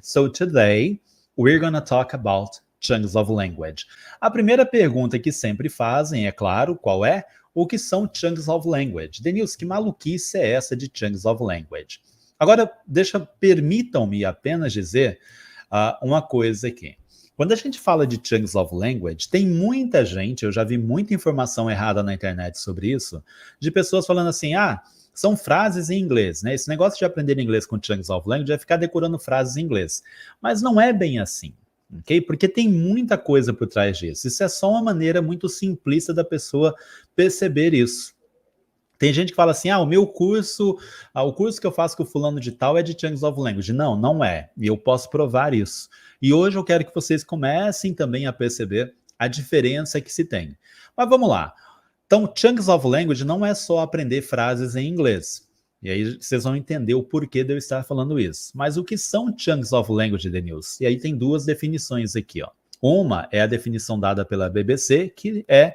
So today, we're gonna talk about chunks of language. A primeira pergunta que sempre fazem, é claro, qual é? O que são chunks of language? Denilson, que maluquice é essa de chunks of language? Agora, permitam-me apenas dizer uma coisa aqui. Quando a gente fala de chunks of language, tem muita gente, eu já vi muita informação errada na internet sobre isso, de pessoas falando assim, são frases em inglês, né? Esse negócio de aprender inglês com chunks of language é ficar decorando frases em inglês. Mas não é bem assim, ok? Porque tem muita coisa por trás disso. Isso é só uma maneira muito simplista da pessoa perceber isso. Tem gente que fala assim, o meu curso, o curso que eu faço com o fulano de tal é de chunks of language. Não, não é. E eu posso provar isso. E hoje eu quero que vocês comecem também a perceber a diferença que se tem. Mas vamos lá. Então, chunks of language não é só aprender frases em inglês. E aí vocês vão entender o porquê de eu estar falando isso. Mas o que são chunks of language, Denilson? E aí tem duas definições aqui, ó. Uma é a definição dada pela BBC, que é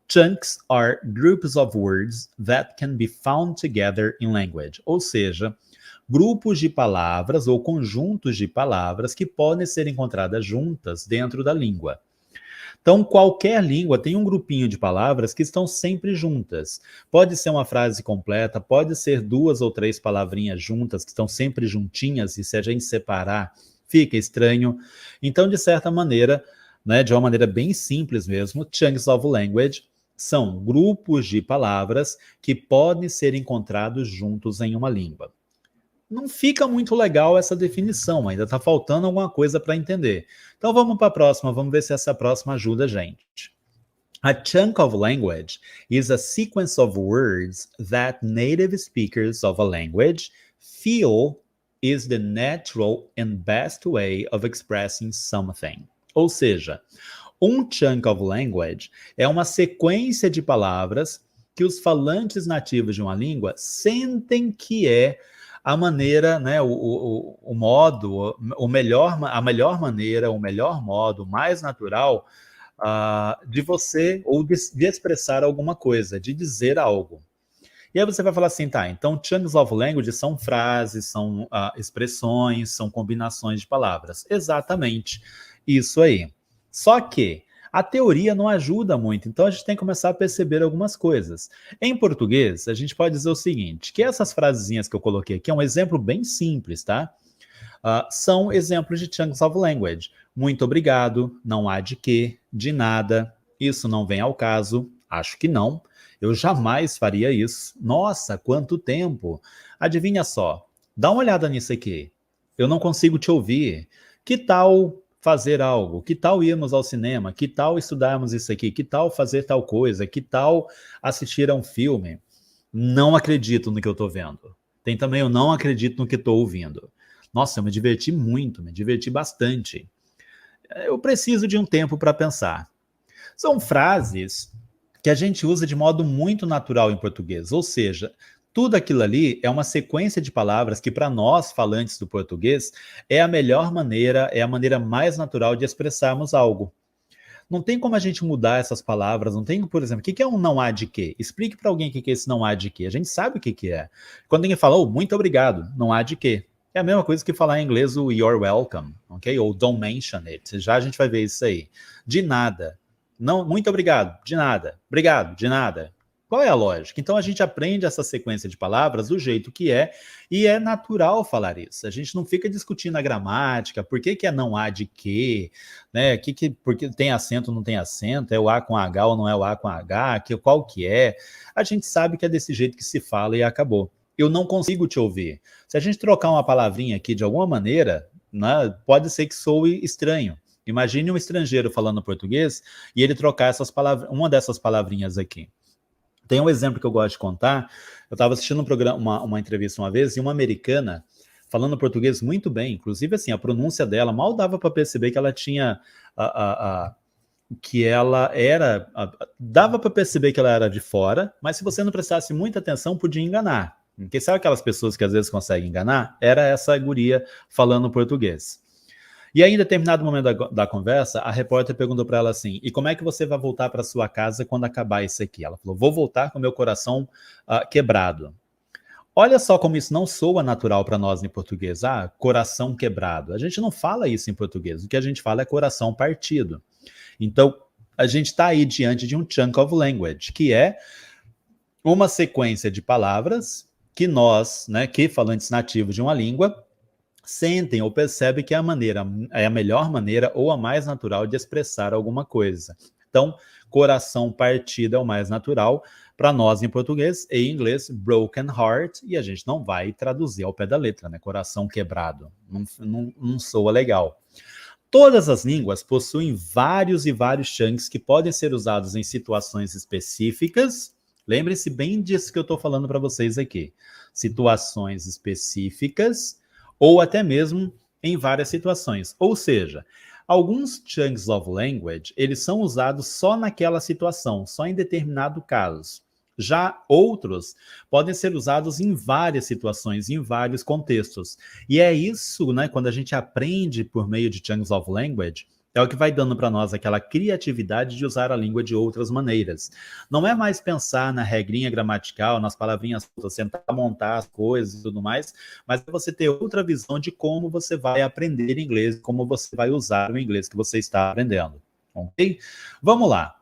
chunks are groups of words that can be found together in language. Ou seja, grupos de palavras ou conjuntos de palavras que podem ser encontradas juntas dentro da língua. Então, qualquer língua tem um grupinho de palavras que estão sempre juntas. Pode ser uma frase completa, pode ser 2 ou 3 palavrinhas juntas que estão sempre juntinhas e se a gente separar, fica estranho. Então, de certa maneira, né, de uma maneira bem simples mesmo, chunks of language são grupos de palavras que podem ser encontrados juntos em uma língua. Não fica muito legal essa definição, ainda está faltando alguma coisa para entender. Então vamos para a próxima, vamos ver se essa próxima ajuda a gente. A chunk of language is a sequence of words that native speakers of a language feel is the natural and best way of expressing something. Ou seja, um chunk of language é uma sequência de palavras que os falantes nativos de uma língua sentem que é a maneira, né, o modo, a melhor maneira, o melhor modo, mais natural de você, ou de expressar alguma coisa, de dizer algo. E aí você vai falar assim, então chunks of language são frases, são expressões, são combinações de palavras. Exatamente, isso aí. Só que a teoria não ajuda muito, então a gente tem que começar a perceber algumas coisas. Em português, a gente pode dizer o seguinte, que essas frasezinhas que eu coloquei aqui é um exemplo bem simples, tá? São exemplos de chunks of language. Muito obrigado, não há de quê, de nada, isso não vem ao caso, acho que não, eu jamais faria isso. Nossa, quanto tempo! Adivinha só, dá uma olhada nisso aqui. Eu não consigo te ouvir. Que tal fazer algo? Que tal irmos ao cinema? Que tal estudarmos isso aqui? Que tal fazer tal coisa? Que tal assistir a um filme? Não acredito no que eu estou vendo. Tem também eu não acredito no que estou ouvindo. Nossa, eu me diverti muito, me diverti bastante. Eu preciso de um tempo para pensar. São frases que a gente usa de modo muito natural em português, ou seja, tudo aquilo ali é uma sequência de palavras que, para nós, falantes do português, é a melhor maneira, é a maneira mais natural de expressarmos algo. Não tem como a gente mudar essas palavras, não tem, por exemplo, o que é um não há de quê? Explique para alguém o que é esse não há de quê. A gente sabe o que é. Quando alguém fala, muito obrigado, não há de quê. É a mesma coisa que falar em inglês o you're welcome, ok? Ou don't mention it. Já a gente vai ver isso aí. De nada. Não, muito obrigado, de nada. Obrigado, de nada. Qual é a lógica? Então a gente aprende essa sequência de palavras do jeito que é, e é natural falar isso. A gente não fica discutindo a gramática, por que é não há de quê, né? Porque tem acento ou não tem acento, é o A com H ou não é o A com H, qual que é. A gente sabe que é desse jeito que se fala e acabou. Eu não consigo te ouvir. Se a gente trocar uma palavrinha aqui de alguma maneira, né, pode ser que soe estranho. Imagine um estrangeiro falando português e ele trocar uma dessas palavrinhas aqui. Tem um exemplo que eu gosto de contar. Eu estava assistindo um programa, uma entrevista uma vez, e uma americana falando português muito bem, inclusive assim, a pronúncia dela mal dava para perceber que ela tinha dava para perceber que ela era de fora, mas se você não prestasse muita atenção, podia enganar. Porque sabe aquelas pessoas que às vezes conseguem enganar? Era essa guria falando português. E aí, em determinado momento da conversa, a repórter perguntou para ela assim, e como é que você vai voltar para sua casa quando acabar isso aqui? Ela falou, vou voltar com meu coração quebrado. Olha só como isso não soa natural para nós em português. Ah, coração quebrado. A gente não fala isso em português. O que a gente fala é coração partido. Então, a gente está aí diante de um chunk of language, que é uma sequência de palavras que nós, né, que falantes nativos de uma língua, sentem ou percebem que é a melhor maneira ou a mais natural de expressar alguma coisa. Então, coração partido é o mais natural para nós em português e em inglês, broken heart, e a gente não vai traduzir ao pé da letra, né? Coração quebrado. Não soa legal. Todas as línguas possuem vários e vários chunks que podem ser usados em situações específicas. Lembre-se bem disso que eu estou falando para vocês aqui. Situações específicas ou até mesmo em várias situações. Ou seja, alguns chunks of language, eles são usados só naquela situação, só em determinado caso. Já outros podem ser usados em várias situações, em vários contextos. E é isso, né, quando a gente aprende por meio de chunks of language, é o que vai dando para nós aquela criatividade de usar a língua de outras maneiras. Não é mais pensar na regrinha gramatical, nas palavrinhas, tentar montar as coisas e tudo mais, mas é você ter outra visão de como você vai aprender inglês, como você vai usar o inglês que você está aprendendo. Ok? Vamos lá.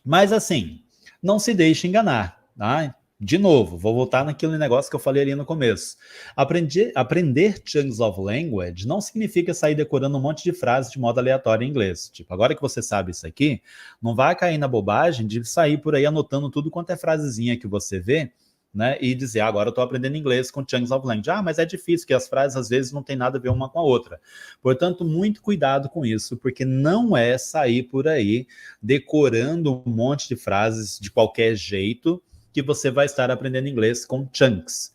Mas assim, não se deixe enganar, tá? De novo, vou voltar naquele negócio que eu falei ali no começo. Aprender chunks of language não significa sair decorando um monte de frases de modo aleatório em inglês. Tipo, agora que você sabe isso aqui, não vai cair na bobagem de sair por aí anotando tudo quanto é frasezinha que você vê, né? E dizer, agora eu estou aprendendo inglês com chunks of language. Ah, mas é difícil, porque as frases às vezes não tem nada a ver uma com a outra. Portanto, muito cuidado com isso, porque não é sair por aí decorando um monte de frases de qualquer jeito que você vai estar aprendendo inglês com chunks.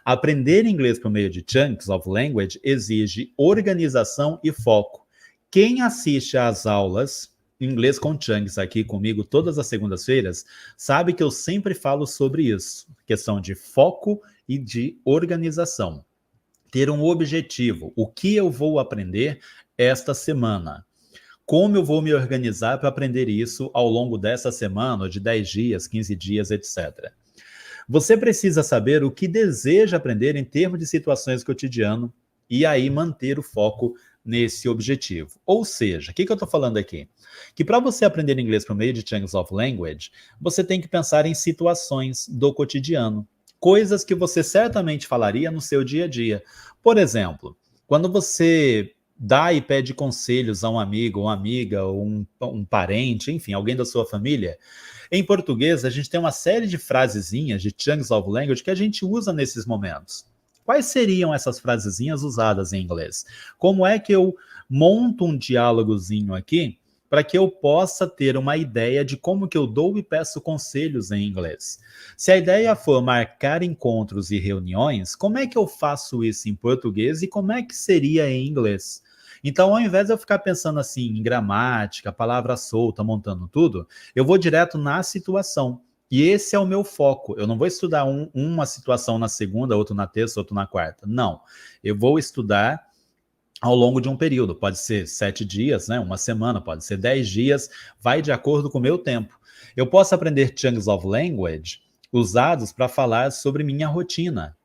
Aprender inglês por meio de chunks of language exige organização e foco. Quem assiste às aulas inglês com chunks aqui comigo todas as segundas-feiras sabe que eu sempre falo sobre isso, questão de foco e de organização. Ter um objetivo, o que eu vou aprender esta semana. Como eu vou me organizar para aprender isso ao longo dessa semana, ou de 10 dias, 15 dias, etc. Você precisa saber o que deseja aprender em termos de situações cotidianas e aí manter o foco nesse objetivo. Ou seja, o que eu estou falando aqui? Que para você aprender inglês por meio de chunks of language, você tem que pensar em situações do cotidiano. Coisas que você certamente falaria no seu dia a dia. Por exemplo, quando você dá e pede conselhos a um amigo, uma amiga, ou um parente, enfim, alguém da sua família. Em português, a gente tem uma série de frasezinhas, de chunks of language, que a gente usa nesses momentos. Quais seriam essas frasezinhas usadas em inglês? Como é que eu monto um diálogozinho aqui para que eu possa ter uma ideia de como que eu dou e peço conselhos em inglês? Se a ideia for marcar encontros e reuniões, como é que eu faço isso em português e como é que seria em inglês? Então, ao invés de eu ficar pensando assim em gramática, palavra solta, montando tudo, eu vou direto na situação. E esse é o meu foco. Eu não vou estudar uma situação na segunda, outra na terça, outra na quarta. Não. Eu vou estudar ao longo de um período. Pode ser 7 dias, né? Uma semana, pode ser 10 dias. Vai de acordo com o meu tempo. Eu posso aprender chunks of language usados para falar sobre minha rotina.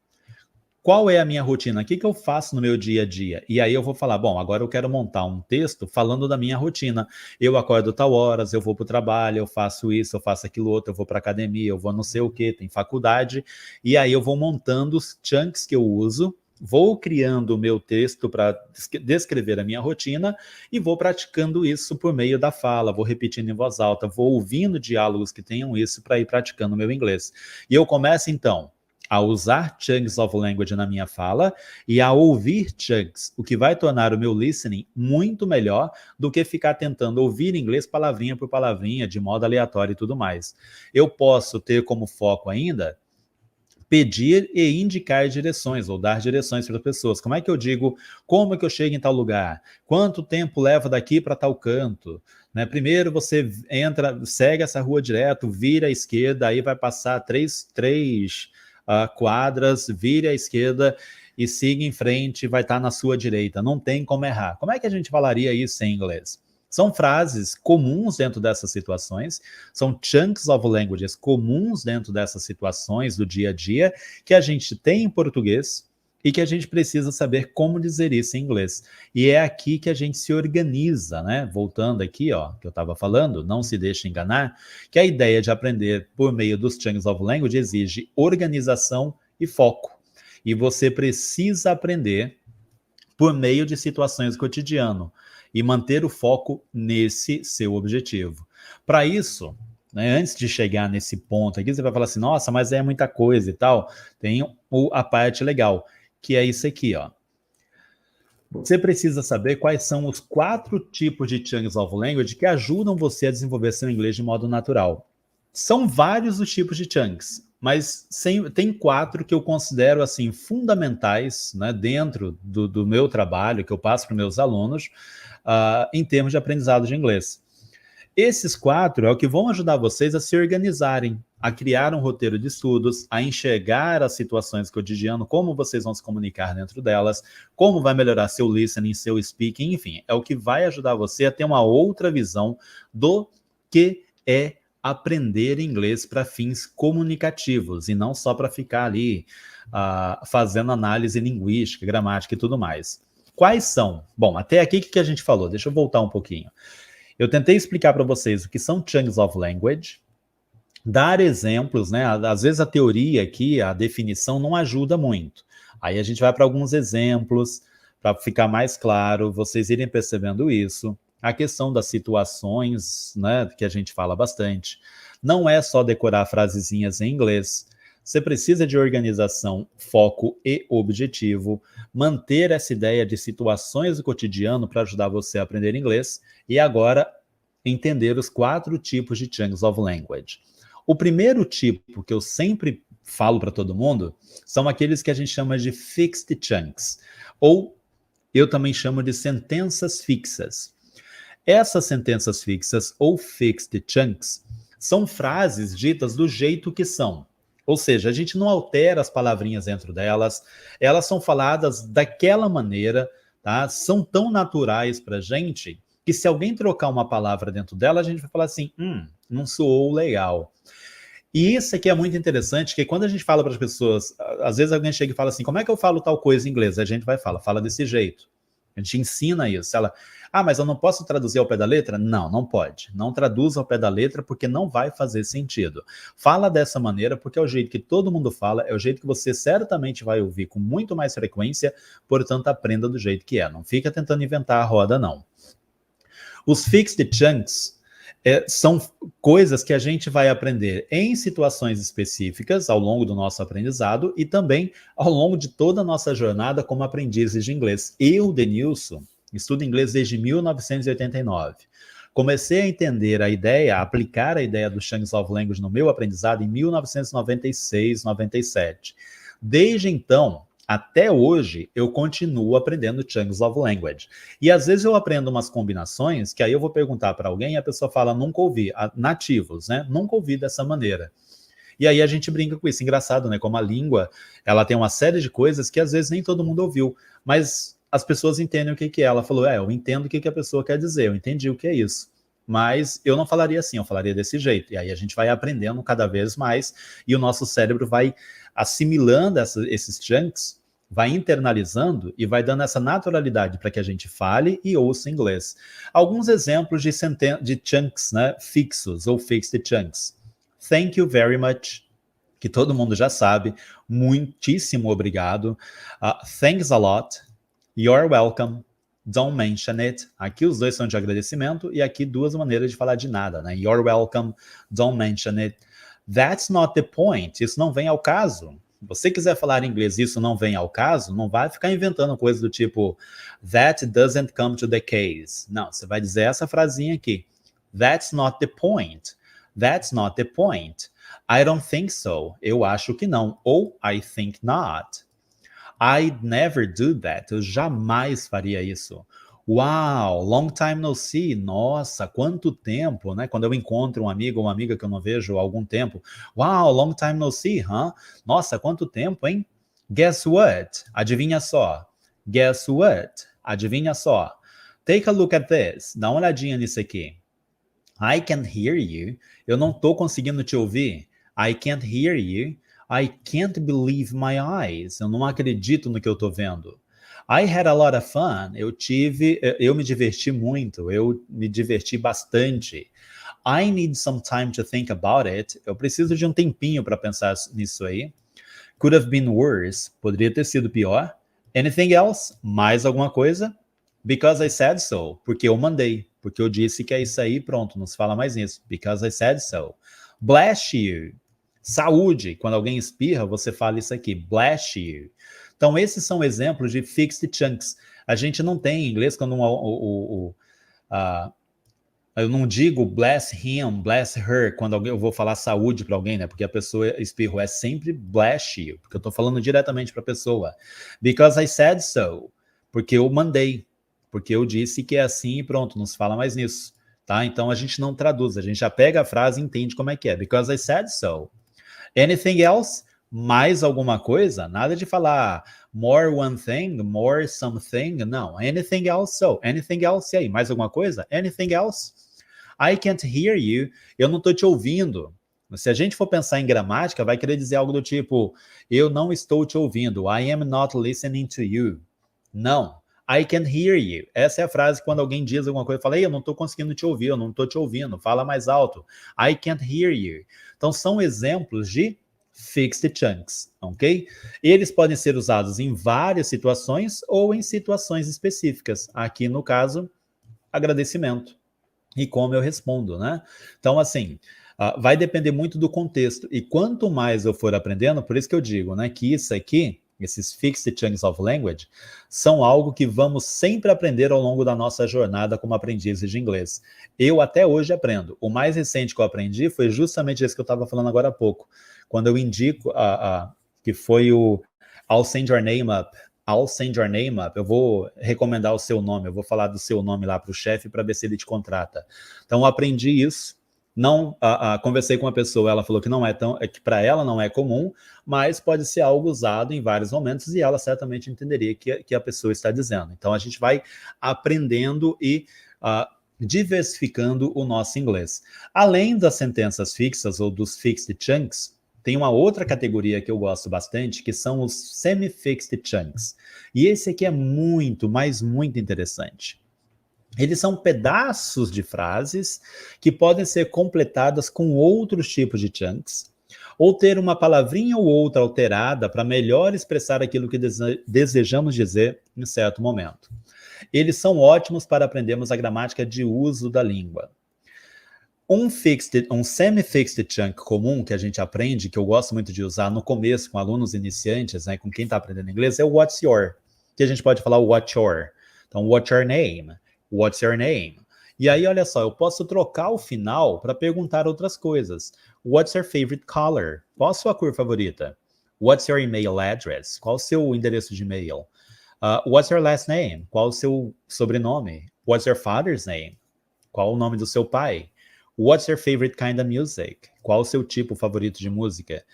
Qual é a minha rotina? O que eu faço no meu dia a dia? E aí eu vou falar, bom, agora eu quero montar um texto falando da minha rotina. Eu acordo tal horas, eu vou para o trabalho, eu faço isso, eu faço aquilo outro, eu vou para academia, eu vou não sei o que, tem faculdade. E aí eu vou montando os chunks que eu uso, vou criando o meu texto para descrever a minha rotina e vou praticando isso por meio da fala, vou repetindo em voz alta, vou ouvindo diálogos que tenham isso para ir praticando o meu inglês. E eu começo então a usar chunks of language na minha fala e a ouvir chunks, o que vai tornar o meu listening muito melhor do que ficar tentando ouvir inglês palavrinha por palavrinha, de modo aleatório e tudo mais. Eu posso ter como foco ainda pedir e indicar direções, ou dar direções para as pessoas. Como é que eu digo, como é que eu chego em tal lugar? Quanto tempo leva daqui para tal canto? Né? Primeiro você entra, segue essa rua direto, vira à esquerda, aí vai passar três quadras, vire à esquerda e siga em frente, vai estar na sua direita. Não tem como errar. Como é que a gente falaria isso em inglês? São frases comuns dentro dessas situações, são chunks of languages comuns dentro dessas situações do dia a dia que a gente tem em português e que a gente precisa saber como dizer isso em inglês. E é aqui que a gente se organiza, né? Voltando aqui, ó, que eu estava falando, não se deixe enganar, que a ideia de aprender por meio dos chunks of language exige organização e foco. E você precisa aprender por meio de situações do cotidiano e manter o foco nesse seu objetivo. Para isso, né, antes de chegar nesse ponto aqui, você vai falar assim, nossa, mas é muita coisa e tal. Tem a parte legal, que é isso aqui, ó. Você precisa saber quais são os 4 tipos de chunks of language que ajudam você a desenvolver seu inglês de modo natural. São vários os tipos de chunks, mas tem 4 que eu considero assim fundamentais, né, dentro do meu trabalho, que eu passo para meus alunos, em termos de aprendizado de inglês. Esses 4 é o que vão ajudar vocês a se organizarem, a criar um roteiro de estudos, a enxergar as situações cotidianas, como vocês vão se comunicar dentro delas, como vai melhorar seu listening, seu speaking, enfim, é o que vai ajudar você a ter uma outra visão do que é aprender inglês para fins comunicativos e não só para ficar ali fazendo análise linguística, gramática e tudo mais. Quais são? Bom, até aqui o que a gente falou? Deixa eu voltar um pouquinho. Eu tentei explicar para vocês o que são chunks of language, dar exemplos, né? Às vezes a teoria aqui, a definição não ajuda muito. Aí a gente vai para alguns exemplos, para ficar mais claro, vocês irem percebendo isso. A questão das situações, né, que a gente fala bastante. Não é só decorar frasezinhas em inglês. Você precisa de organização, foco e objetivo, manter essa ideia de situações do cotidiano para ajudar você a aprender inglês e agora entender os 4 tipos de chunks of language. O primeiro tipo que eu sempre falo para todo mundo são aqueles que a gente chama de fixed chunks, ou eu também chamo de sentenças fixas. Essas sentenças fixas ou fixed chunks são frases ditas do jeito que são. Ou seja, a gente não altera as palavrinhas dentro delas, elas são faladas daquela maneira, tá? São tão naturais para a gente que se alguém trocar uma palavra dentro dela, a gente vai falar assim, não soou legal. E isso aqui é muito interessante, que quando a gente fala para as pessoas, às vezes alguém chega e fala assim, como é que eu falo tal coisa em inglês? A gente vai falar, fala desse jeito. A gente ensina isso. Ela, mas eu não posso traduzir ao pé da letra? Não, não pode. Não traduza ao pé da letra porque não vai fazer sentido. Fala dessa maneira porque é o jeito que todo mundo fala, é o jeito que você certamente vai ouvir com muito mais frequência, portanto aprenda do jeito que é. Não fica tentando inventar a roda, não. Os fixed chunks são coisas que a gente vai aprender em situações específicas ao longo do nosso aprendizado e também ao longo de toda a nossa jornada como aprendizes de inglês. Eu, Denilson, estudo inglês desde 1989. Comecei a entender a ideia, a aplicar a ideia do chunks of language no meu aprendizado em 1996, 97. Desde então, até hoje, eu continuo aprendendo chunks of language. E às vezes eu aprendo umas combinações que aí eu vou perguntar para alguém e a pessoa fala, nunca ouvi, nativos, né? Nunca ouvi dessa maneira. E aí a gente brinca com isso. Engraçado, né? Como a língua, ela tem uma série de coisas que às vezes nem todo mundo ouviu, mas as pessoas entendem o que é. Ela falou, eu entendo o que a pessoa quer dizer, eu entendi o que é isso. Mas eu não falaria assim, eu falaria desse jeito. E aí a gente vai aprendendo cada vez mais e o nosso cérebro vai assimilando esses chunks, vai internalizando e vai dando essa naturalidade para que a gente fale e ouça inglês. Alguns exemplos de chunks, né, fixos ou fixed chunks. Thank you very much, que todo mundo já sabe. Muitíssimo obrigado. Thanks a lot. You're welcome. Don't mention it. Aqui os dois são de agradecimento e aqui 2 maneiras de falar de nada, né? You're welcome. Don't mention it. That's not the point. Isso não vem ao caso. Se você quiser falar inglês e isso não vem ao caso, não vai ficar inventando coisas do tipo that doesn't come to the case. Não, você vai dizer essa frasinha aqui. That's not the point. That's not the point. I don't think so. Eu acho que não. Ou I think not. I'd never do that. Eu jamais faria isso. Wow, long time no see. Nossa, quanto tempo, né? Quando eu encontro um amigo ou uma amiga que eu não vejo há algum tempo. Wow, long time no see, huh? Nossa, quanto tempo, hein? Guess what? Adivinha só. Guess what? Adivinha só. Take a look at this. Dá uma olhadinha nisso aqui. I can't hear you. Eu não tô conseguindo te ouvir. I can't hear you. I can't believe my eyes. Eu não acredito no que eu tô vendo. I had a lot of fun. Eu me diverti muito. Eu me diverti bastante. I need some time to think about it. Eu preciso de um tempinho para pensar nisso aí. Could have been worse. Poderia ter sido pior. Anything else? Mais alguma coisa? Because I said so. Porque eu mandei. Porque eu disse que é isso aí, pronto, não se fala mais nisso. Because I said so. Bless you. Saúde. Quando alguém espirra, você fala isso aqui. Bless you. Então, esses são exemplos de fixed chunks. A gente não tem em inglês, quando eu não digo bless him, bless her, quando eu vou falar saúde para alguém, né? Porque a pessoa espirrou, é sempre bless you, porque eu estou falando diretamente para a pessoa. Because I said so. Porque eu mandei. Porque eu disse que é assim e pronto, não se fala mais nisso, tá? Então a gente não traduz, a gente já pega a frase e entende como é que é. Because I said so. Anything else? Mais alguma coisa? Nada de falar more one thing, more something, não. Anything else? So, anything else? E aí, mais alguma coisa? Anything else? I can't hear you. Eu não estou te ouvindo. Se a gente for pensar em gramática, vai querer dizer algo do tipo, eu não estou te ouvindo. I am not listening to you. Não. I can hear you. Essa é a frase quando alguém diz alguma coisa, fala, ei, eu não estou conseguindo te ouvir, eu não estou te ouvindo, fala mais alto. I can't hear you. Então, são exemplos de fixed chunks, ok? Eles podem ser usados em várias situações ou em situações específicas. Aqui, no caso, agradecimento. E como eu respondo, né? Então, assim, vai depender muito do contexto. E quanto mais eu for aprendendo, por isso que eu digo, né, que isso aqui, esses fixed chunks of language, são algo que vamos sempre aprender ao longo da nossa jornada como aprendizes de inglês. Eu até hoje aprendo. O mais recente que eu aprendi foi justamente esse que eu estava falando agora há pouco. Quando eu indico, que foi o I'll send your name up. I'll send your name up. Eu vou recomendar o seu nome, eu vou falar do seu nome lá para o chefe para ver se ele te contrata. Então, eu aprendi isso. Não, conversei com uma pessoa, ela falou que não é tão, que para ela não é comum, mas pode ser algo usado em vários momentos e ela certamente entenderia que a pessoa está dizendo. Então a gente vai aprendendo e diversificando o nosso inglês. Além das sentenças fixas ou dos fixed chunks, tem uma outra categoria que eu gosto bastante, que são os semi-fixed chunks. E esse aqui é muito, mas muito interessante. Eles são pedaços de frases que podem ser completadas com outros tipos de chunks, ou ter uma palavrinha ou outra alterada para melhor expressar aquilo que desejamos dizer em certo momento. Eles são ótimos para aprendermos a gramática de uso da língua. Um semi-fixed chunk comum que a gente aprende, que eu gosto muito de usar no começo com alunos iniciantes, né, com quem está aprendendo inglês, é o what's your, que a gente pode falar o what's your. Então, what's your name? What's your name? E aí, olha só, eu posso trocar o final para perguntar outras coisas. What's your favorite color? Qual a sua cor favorita? What's your email address? Qual o seu endereço de e-mail? What's your last name? Qual o seu sobrenome? What's your father's name? Qual o nome do seu pai? What's your favorite kind of music? Qual o seu tipo favorito de música?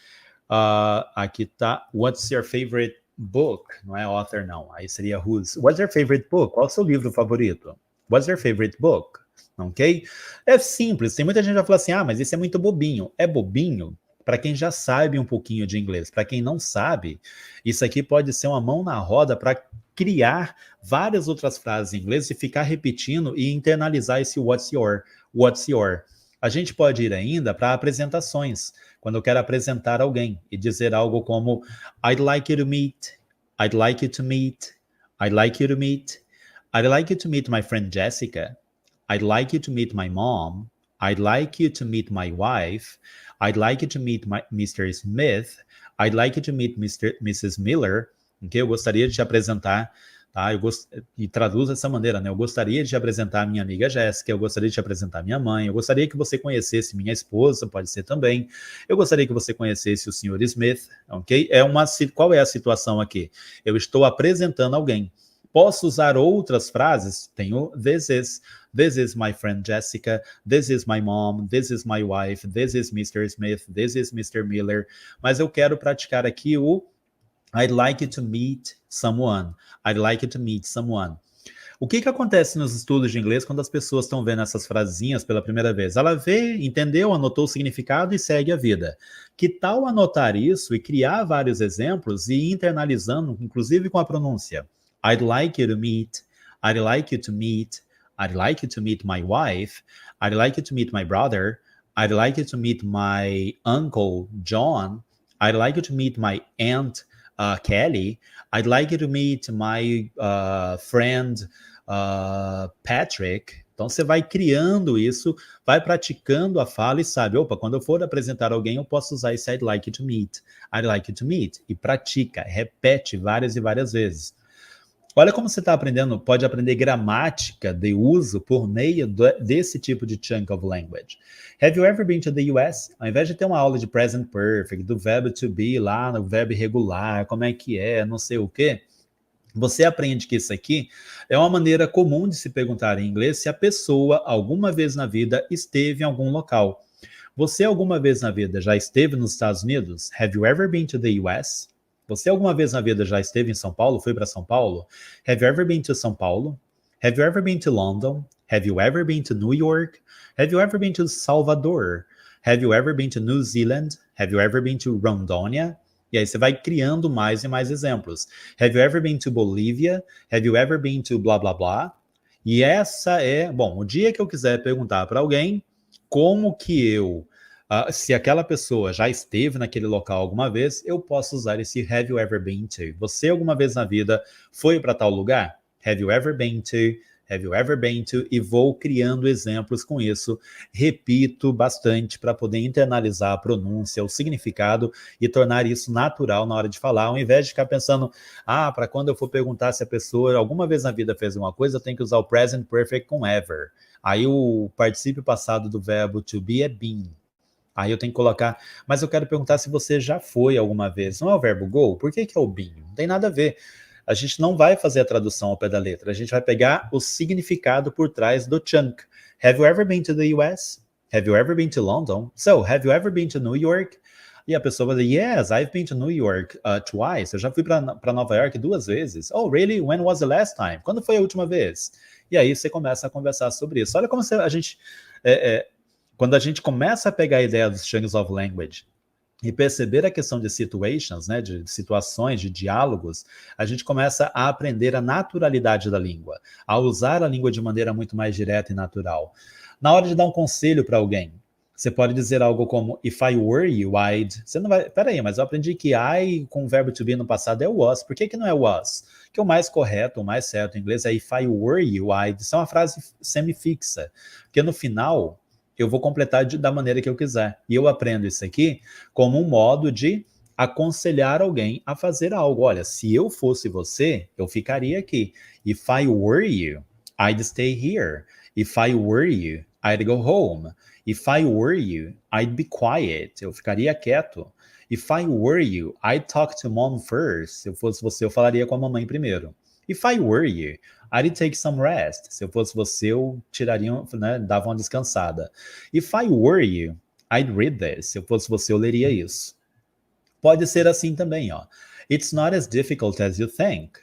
Aqui tá. What's your favorite book? Não é author, não. Aí seria whose. What's your favorite book? Qual o seu livro favorito? What's your favorite book? Ok? É simples. Tem muita gente que vai falar assim, mas isso é muito bobinho. É bobinho para quem já sabe um pouquinho de inglês. Para quem não sabe, isso aqui pode ser uma mão na roda para criar várias outras frases em inglês e ficar repetindo e internalizar esse what's your, what's your. A gente pode ir ainda para apresentações, quando eu quero apresentar alguém e dizer algo como I'd like you to meet, I'd like you to meet, I'd like you to meet, I'd like you to meet my friend Jessica, I'd like you to meet my mom, I'd like you to meet my wife, I'd like you to meet Mr. Smith, I'd like you to meet Mrs. Miller, okay? Eu gostaria de te apresentar, tá? E traduz dessa maneira, né? Eu gostaria de te apresentar a minha amiga Jéssica, eu gostaria de te apresentar minha mãe, eu gostaria que você conhecesse minha esposa, pode ser também, eu gostaria que você conhecesse o Sr. Smith, ok? Qual é a situação aqui? Eu estou apresentando alguém. Posso usar outras frases? Tenho this is my friend Jessica, this is my mom, this is my wife, this is Mr. Smith, this is Mr. Miller, mas eu quero praticar aqui o I'd like you to meet someone. I'd like you to meet someone. O que acontece nos estudos de inglês quando as pessoas estão vendo essas frasinhas pela primeira vez? Ela vê, entendeu, anotou o significado e segue a vida. Que tal anotar isso e criar vários exemplos e ir internalizando, inclusive com a pronúncia? I'd like you to meet, I'd like you to meet, I'd like you to meet my wife, I'd like you to meet my brother, I'd like you to meet my uncle John, I'd like you to meet my aunt Kelly, I'd like you to meet my friend Patrick. Então você vai criando isso, vai praticando a fala e sabe, opa, quando eu for apresentar alguém, eu posso usar esse I'd like you to meet, I'd like you to meet, e pratica, repete várias e várias vezes. Olha como você está aprendendo, pode aprender gramática de uso por meio desse tipo de chunk of language. Have you ever been to the US? Ao invés de ter uma aula de present perfect, do verbo to be lá no verbo irregular, como é que é, não sei o quê, você aprende que isso aqui é uma maneira comum de se perguntar em inglês se a pessoa alguma vez na vida esteve em algum local. Você alguma vez na vida já esteve nos Estados Unidos? Have you ever been to the US? Você alguma vez na vida já esteve em São Paulo? Foi para São Paulo? Have you ever been to São Paulo? Have you ever been to London? Have you ever been to New York? Have you ever been to Salvador? Have you ever been to New Zealand? Have you ever been to Rondônia? E aí você vai criando mais e mais exemplos. Have you ever been to Bolívia? Have you ever been to blá blá blá? E essa é, bom, o dia que eu quiser perguntar para alguém como que eu se aquela pessoa já esteve naquele local alguma vez, eu posso usar esse have you ever been to. Você alguma vez na vida foi para tal lugar? Have you ever been to? Have you ever been to? E vou criando exemplos com isso. Repito bastante para poder internalizar a pronúncia, o significado e tornar isso natural na hora de falar, ao invés de ficar pensando, para quando eu for perguntar se a pessoa alguma vez na vida fez uma coisa, eu tenho que usar o present perfect com ever. Aí o particípio passado do verbo to be é been. Aí eu tenho que colocar, mas eu quero perguntar se você já foi alguma vez. Não é o verbo go? Por que é o been? Não tem nada a ver. A gente não vai fazer a tradução ao pé da letra. A gente vai pegar o significado por trás do chunk. Have you ever been to the US? Have you ever been to London? So, have you ever been to New York? E a pessoa vai dizer, yes, I've been to New York twice. Eu já fui para Nova York 2 vezes. Oh, really? When was the last time? Quando foi a última vez? E aí você começa a conversar sobre isso. Olha como a gente... quando a gente começa a pegar a ideia dos chunks of language e perceber a questão de situations, né, de situações, de diálogos, a gente começa a aprender a naturalidade da língua, a usar a língua de maneira muito mais direta e natural. Na hora de dar um conselho para alguém, você pode dizer algo como, if I were you, I'd... Você não vai... Peraí, mas eu aprendi que I com o verbo to be no passado é was. Por que não é was? Porque o mais correto, o mais certo em inglês é if I were you, I'd. Isso é uma frase semifixa. Porque no final... eu vou completar da maneira que eu quiser. E eu aprendo isso aqui como um modo de aconselhar alguém a fazer algo. Olha, se eu fosse você, eu ficaria aqui. If I were you, I'd stay here. If I were you, I'd go home. If I were you, I'd be quiet. Eu ficaria quieto. If I were you, I'd talk to mom first. Se eu fosse você, eu falaria com a mamãe primeiro. If I were you, I'd take some rest. Se eu fosse você, eu tiraria, né, dava uma descansada. If I were you, I'd read this. Se eu fosse você, eu leria isso. Pode ser assim também, ó. It's not as difficult as you think.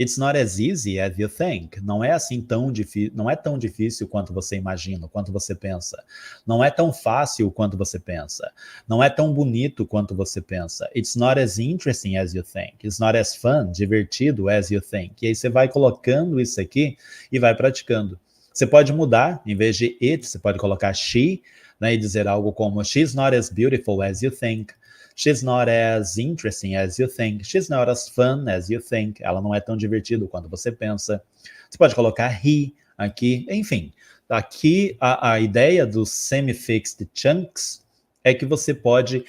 It's not as easy as you think. Não é assim tão difícil, não é tão difícil quanto você imagina, quanto você pensa. Não é tão fácil quanto você pensa. Não é tão bonito quanto você pensa. It's not as interesting as you think. It's not as fun, divertido as you think. E aí você vai colocando isso aqui e vai praticando. Você pode mudar, em vez de it, você pode colocar she, né, e dizer algo como she's not as beautiful as you think. She's not as interesting as you think. She's not as fun as you think. Ela não é tão divertida quanto você pensa. Você pode colocar he aqui. Enfim, aqui a ideia dos semi-fixed chunks é que você pode,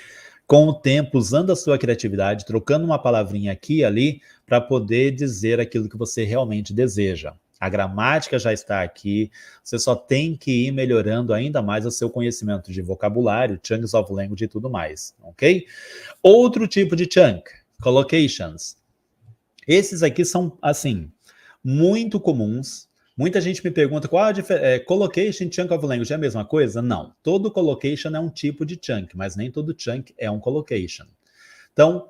com o tempo, usando a sua criatividade, trocando uma palavrinha aqui e ali, para poder dizer aquilo que você realmente deseja. A gramática já está aqui, você só tem que ir melhorando ainda mais o seu conhecimento de vocabulário, chunks of language e tudo mais, ok? Outro tipo de chunk, collocations. Esses aqui são, assim, muito comuns. Muita gente me pergunta, qual a diferença? Collocation e chunk of language é a mesma coisa? Não, todo collocation é um tipo de chunk, mas nem todo chunk é um collocation. Então,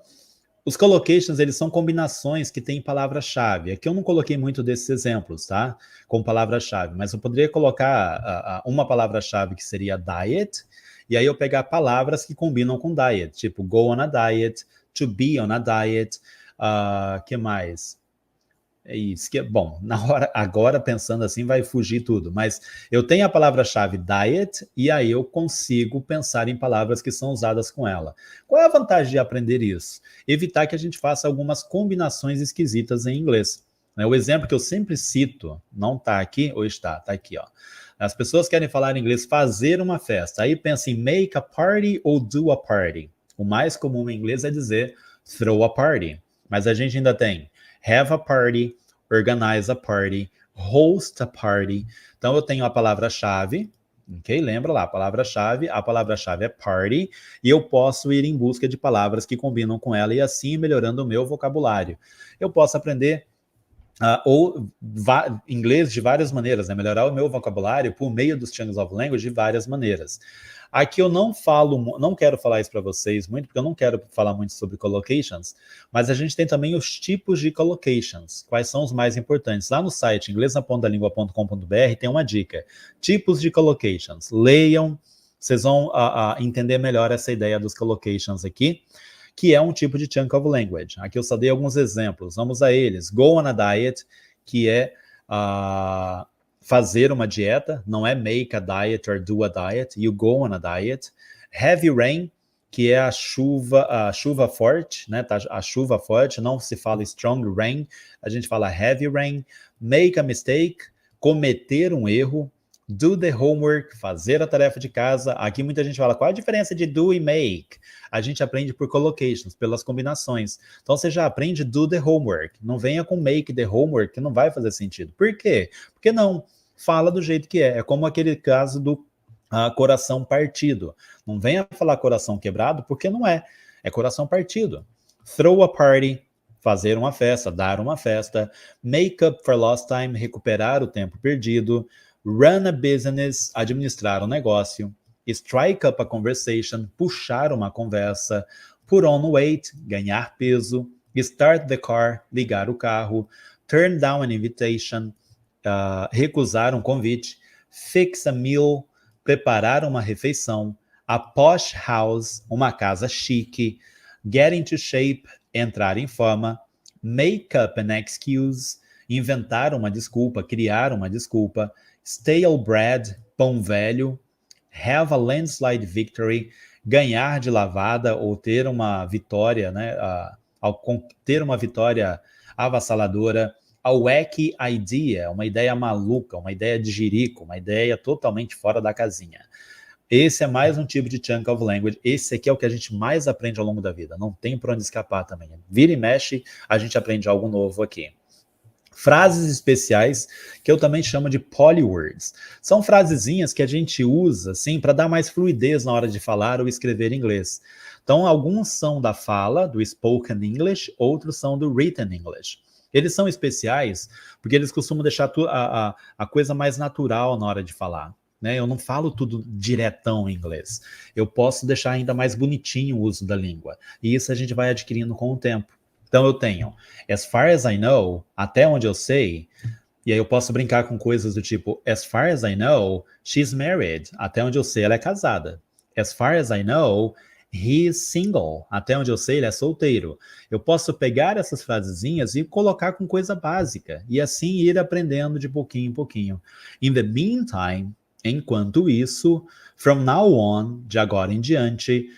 Os collocations, eles são combinações que têm palavra-chave. Aqui eu não coloquei muito desses exemplos, tá? Com palavra-chave, mas eu poderia colocar uma palavra-chave que seria diet, e aí eu pegar palavras que combinam com diet, tipo go on a diet, to be on a diet, que mais? É isso que é bom. Na hora, agora pensando assim, vai fugir tudo. Mas eu tenho a palavra-chave diet e aí eu consigo pensar em palavras que são usadas com ela. Qual é a vantagem de aprender isso? Evitar que a gente faça algumas combinações esquisitas em inglês. O exemplo que eu sempre cito, não está aqui ou está? Está aqui, ó. As pessoas querem falar em inglês fazer uma festa. Aí pensa em make a party ou do a party. O mais comum em inglês é dizer throw a party. Mas a gente ainda tem have a party, organize a party, host a party. Então eu tenho a palavra-chave, ok? Lembra lá, a palavra-chave é party, e eu posso ir em busca de palavras que combinam com ela e assim melhorando o meu vocabulário. Eu posso aprender inglês de várias maneiras, né? Melhorar o meu vocabulário por meio dos Chunks of Language de várias maneiras. Aqui eu não quero falar isso para vocês muito, porque eu não quero falar muito sobre collocations, mas a gente tem também os tipos de collocations, quais são os mais importantes. Lá no site inglesnapontalingua.com.br tem uma dica, tipos de collocations. Leiam, vocês vão entender melhor essa ideia dos collocations aqui, que é um tipo de chunk of language. Aqui eu só dei alguns exemplos, vamos a eles. Go on a diet, que é fazer uma dieta, não é make a diet or do a diet, you go on a diet. Heavy rain, que é a chuva forte, né? A chuva forte, não se fala strong rain, a gente fala heavy rain. Make a mistake, cometer um erro. Do the homework, fazer a tarefa de casa. Aqui muita gente fala, qual a diferença de do e make? A gente aprende por collocations, pelas combinações. Então você já aprende do the homework. Não venha com make the homework, que não vai fazer sentido. Por quê? Porque não. Fala do jeito que é. É como aquele caso do coração partido. Não venha falar coração quebrado, porque não é. É coração partido. Throw a party, fazer uma festa, dar uma festa. Make up for lost time, recuperar o tempo perdido. Run a business, administrar um negócio. Strike up a conversation, puxar uma conversa. Put on weight, ganhar peso. Start the car, ligar o carro. Turn down an invitation, recusar um convite. Fix a meal, preparar uma refeição. A posh house, uma casa chique. Get into shape, entrar em forma. Make up an excuse, inventar uma desculpa, criar uma desculpa. Stale bread, pão velho. Have a landslide victory, ganhar de lavada ou ter uma vitória, né? Ter uma vitória avassaladora. A wacky idea, uma ideia maluca, uma ideia de jirico, uma ideia totalmente fora da casinha. Esse é mais um tipo de chunk of language. Esse aqui é o que a gente mais aprende ao longo da vida. Não tem por onde escapar também. Vira e mexe, a gente aprende algo novo aqui. Frases especiais, que eu também chamo de polywords. São frasezinhas que a gente usa assim, para dar mais fluidez na hora de falar ou escrever inglês. Então, alguns são da fala, do spoken English, outros são do written English. Eles são especiais porque eles costumam deixar a coisa mais natural na hora de falar. Né? Eu não falo tudo diretão em inglês. Eu posso deixar ainda mais bonitinho o uso da língua. E isso a gente vai adquirindo com o tempo. Então eu tenho, as far as I know, até onde eu sei, e aí eu posso brincar com coisas do tipo, as far as I know, she's married, até onde eu sei ela é casada. As far as I know, he is single, até onde eu sei ele é solteiro. Eu posso pegar essas frasezinhas e colocar com coisa básica, e assim ir aprendendo de pouquinho em pouquinho. In the meantime, enquanto isso, from now on, de agora em diante,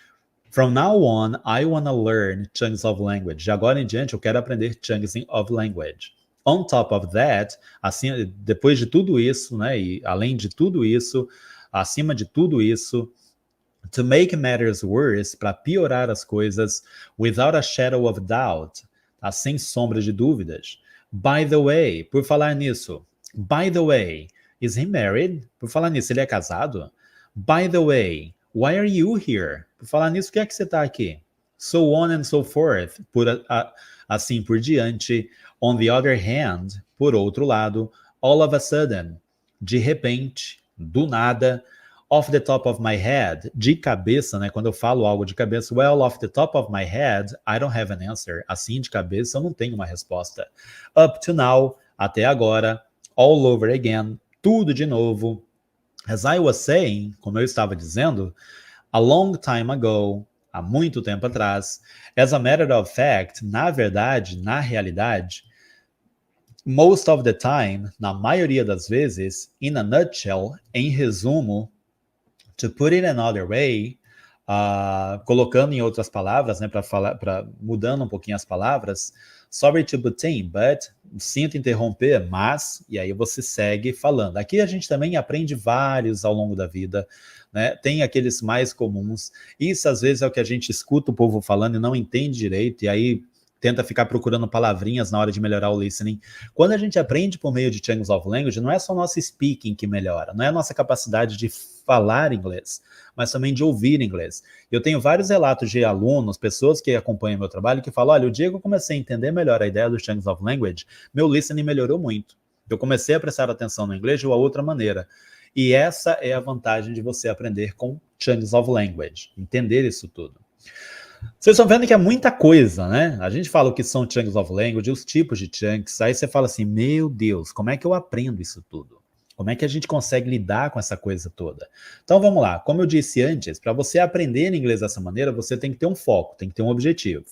from now on, I want to learn chunks of language. De agora em diante, eu quero aprender chunks of language. On top of that, assim, depois de tudo isso, né, e além de tudo isso, acima de tudo isso, to make matters worse, para piorar as coisas, without a shadow of doubt, tá, sem sombra de dúvidas. By the way, por falar nisso, by the way, is he married? Por falar nisso, ele é casado? By the way, why are you here? Por falar nisso, o que é que você está aqui? So on and so forth, assim por diante. On the other hand, por outro lado, all of a sudden, de repente, do nada. Off the top of my head, de cabeça, né? Quando eu falo algo de cabeça, well, off the top of my head, I don't have an answer. Assim, de cabeça, eu não tenho uma resposta. Up to now, até agora. All over again, tudo de novo. As I was saying, como eu estava dizendo, a long time ago, há muito tempo atrás. As a matter of fact, na verdade, na realidade, most of the time, na maioria das vezes, in a nutshell, em resumo, to put it another way, colocando em outras palavras, né, mudando um pouquinho as palavras, sorry to butt in, but, sinto interromper, mas, e aí você segue falando. Aqui a gente também aprende vários ao longo da vida, né? Tem aqueles mais comuns, isso às vezes é o que a gente escuta o povo falando e não entende direito, e aí tenta ficar procurando palavrinhas na hora de melhorar o listening. Quando a gente aprende por meio de Chunks of Language, não é só nosso speaking que melhora, não é a nossa capacidade de falar inglês, mas também de ouvir inglês. Eu tenho vários relatos de alunos, pessoas que acompanham meu trabalho, que falam, olha, o dia que eu comecei a entender melhor a ideia dos Chunks of Language, meu listening melhorou muito. Eu comecei a prestar atenção no inglês de uma outra maneira. E essa é a vantagem de você aprender com Chunks of Language, entender isso tudo. Vocês estão vendo que é muita coisa, né? A gente fala o que são Chunks of Language, os tipos de chunks, aí você fala assim, meu Deus, como é que eu aprendo isso tudo? Como é que a gente consegue lidar com essa coisa toda? Então vamos lá, como eu disse antes, para você aprender inglês dessa maneira, você tem que ter um foco, tem que ter um objetivo.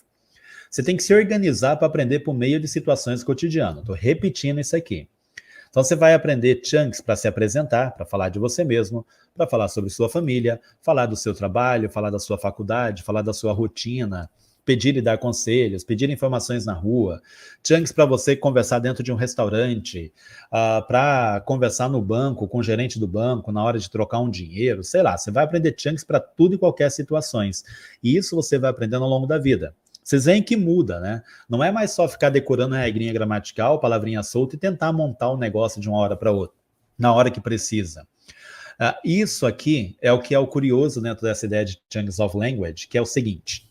Você tem que se organizar para aprender por meio de situações cotidianas. Estou repetindo isso aqui. Então você vai aprender chunks para se apresentar, para falar de você mesmo, para falar sobre sua família, falar do seu trabalho, falar da sua faculdade, falar da sua rotina, pedir e dar conselhos, pedir informações na rua, chunks para você conversar dentro de um restaurante, para conversar no banco, com o gerente do banco, na hora de trocar um dinheiro, sei lá, você vai aprender chunks para tudo e qualquer situações. E isso você vai aprendendo ao longo da vida. Vocês veem que muda, né? Não é mais só ficar decorando a regrinha gramatical, palavrinha solta e tentar montar um negócio de uma hora para outra, na hora que precisa. Isso aqui é o que é o curioso dentro dessa ideia de Chunks of Language, que é o seguinte.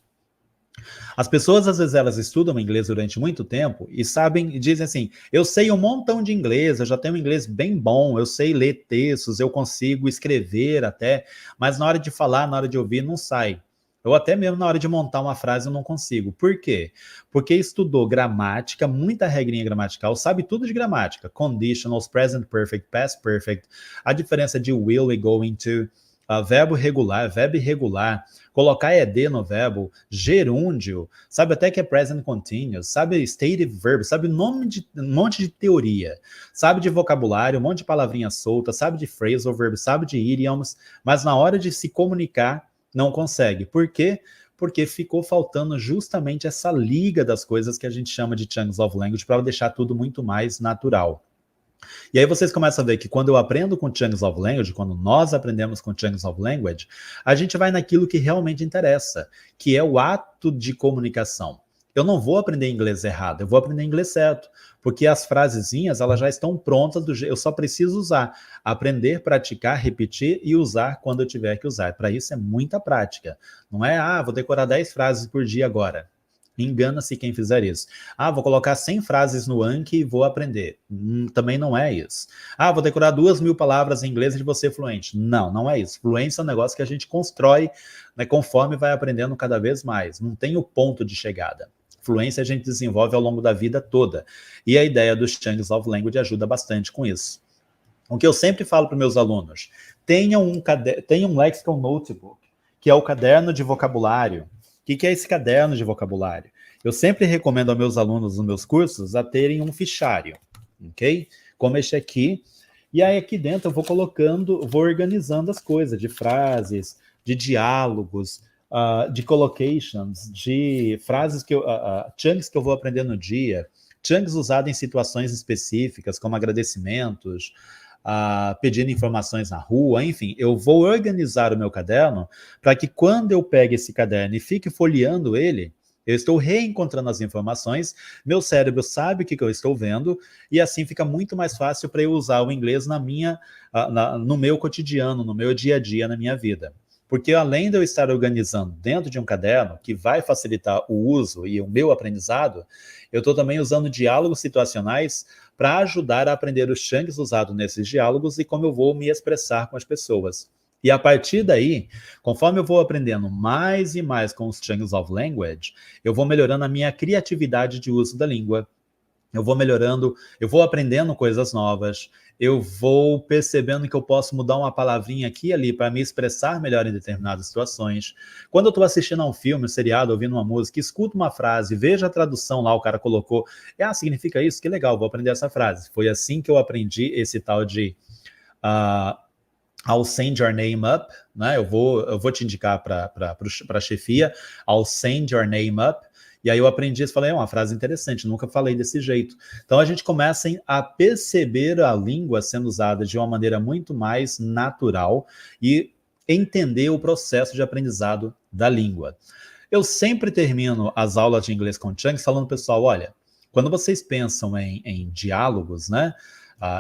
As pessoas, às vezes, elas estudam inglês durante muito tempo e sabem, e dizem assim, eu sei um montão de inglês, eu já tenho um inglês bem bom, eu sei ler textos, eu consigo escrever até, mas na hora de falar, na hora de ouvir, não sai. Ou até mesmo na hora de montar uma frase eu não consigo. Por quê? Porque estudou gramática, muita regrinha gramatical, sabe tudo de gramática. Conditionals, present perfect, past perfect, a diferença de will e going to, verbo regular, verbo irregular, colocar ed no verbo, gerúndio, sabe até que é present continuous, sabe stative verb, sabe um monte de teoria, sabe de vocabulário, um monte de palavrinha solta, sabe de phrasal verb, sabe de idioms, mas na hora de se comunicar, não consegue. Por quê? Porque ficou faltando justamente essa liga das coisas que a gente chama de Chunks of Language para deixar tudo muito mais natural. E aí vocês começam a ver que quando eu aprendo com Chunks of Language, quando nós aprendemos com Chunks of Language, a gente vai naquilo que realmente interessa, que é o ato de comunicação. Eu não vou aprender inglês errado, eu vou aprender inglês certo, porque as frasezinhas, elas já estão prontas, eu só preciso usar, aprender, praticar, repetir e usar quando eu tiver que usar. Para isso é muita prática. Não é, vou decorar 10 frases por dia agora. Engana-se quem fizer isso. Vou colocar 100 frases no Anki e vou aprender. Também não é isso. Vou decorar 2.000 palavras em inglês e vou ser fluente. Não, não é isso. Fluência é um negócio que a gente constrói, né, conforme vai aprendendo cada vez mais. Não tem o ponto de chegada. Fluência a gente desenvolve ao longo da vida toda. E a ideia dos Chunks of Language ajuda bastante com isso. O que eu sempre falo para meus alunos, tenha um Lexicon Notebook, que é o caderno de vocabulário. O que é esse caderno de vocabulário? Eu sempre recomendo aos meus alunos nos meus cursos a terem um fichário, ok? Como este aqui. E aí aqui dentro eu vou organizando as coisas de frases, de diálogos, de collocations, de frases chunks que eu vou aprender no dia, chunks usados em situações específicas, como agradecimentos, pedindo informações na rua, enfim, eu vou organizar o meu caderno para que quando eu pegue esse caderno e fique folheando ele, eu estou reencontrando as informações, meu cérebro sabe o que eu estou vendo, e assim fica muito mais fácil para eu usar o inglês no meu cotidiano, no meu dia a dia, na minha vida. Porque além de eu estar organizando dentro de um caderno, que vai facilitar o uso e o meu aprendizado, eu estou também usando diálogos situacionais para ajudar a aprender os chunks usados nesses diálogos e como eu vou me expressar com as pessoas. E a partir daí, conforme eu vou aprendendo mais e mais com os Chunks of Language, eu vou melhorando a minha criatividade de uso da língua, eu vou melhorando, eu vou aprendendo coisas novas, eu vou percebendo que eu posso mudar uma palavrinha aqui e ali para me expressar melhor em determinadas situações. Quando eu estou assistindo a um filme, um seriado, ouvindo uma música, escuto uma frase, vejo a tradução lá, o cara colocou, significa isso? Que legal, vou aprender essa frase. Foi assim que eu aprendi esse tal de I'll send your name up, né? Eu vou te indicar para a chefia, I'll send your name up. E aí eu aprendi isso, falei, é uma frase interessante, nunca falei desse jeito. Então a gente começa a perceber a língua sendo usada de uma maneira muito mais natural e entender o processo de aprendizado da língua. Eu sempre termino as aulas de inglês com Chunks falando, pessoal, olha, quando vocês pensam em diálogos, né?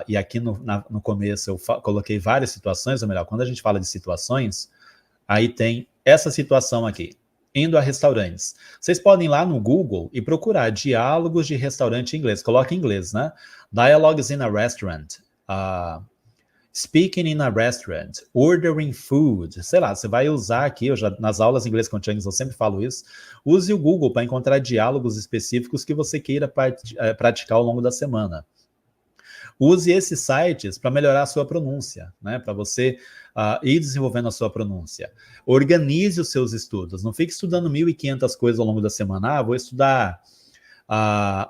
E aqui no começo eu coloquei várias situações, ou melhor, quando a gente fala de situações, aí tem essa situação aqui. Indo a restaurantes. Vocês podem ir lá no Google e procurar diálogos de restaurante em inglês. Coloca em inglês, né? Dialogues in a restaurant. Speaking in a restaurant. Ordering food. Sei lá, você vai usar aqui, nas aulas de inglês com Chunks eu sempre falo isso. Use o Google para encontrar diálogos específicos que você queira praticar ao longo da semana. Use esses sites para melhorar a sua pronúncia, né? Para você ir desenvolvendo a sua pronúncia. Organize os seus estudos. Não fique estudando 1.500 coisas ao longo da semana. Vou estudar,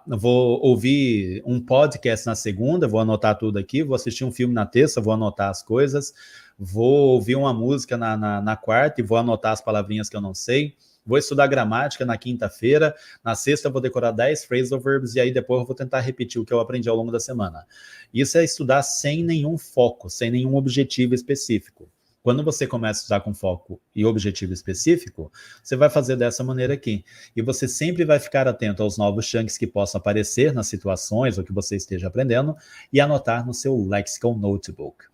vou ouvir um podcast na segunda, vou anotar tudo aqui, vou assistir um filme na terça, vou anotar as coisas, vou ouvir uma música na quarta e vou anotar as palavrinhas que eu não sei. Vou estudar gramática na quinta-feira, na sexta eu vou decorar 10 phrasal verbs e aí depois eu vou tentar repetir o que eu aprendi ao longo da semana. Isso é estudar sem nenhum foco, sem nenhum objetivo específico. Quando você começa a estudar com foco e objetivo específico, você vai fazer dessa maneira aqui. E você sempre vai ficar atento aos novos chunks que possam aparecer nas situações ou que você esteja aprendendo e anotar no seu Lexical Notebook.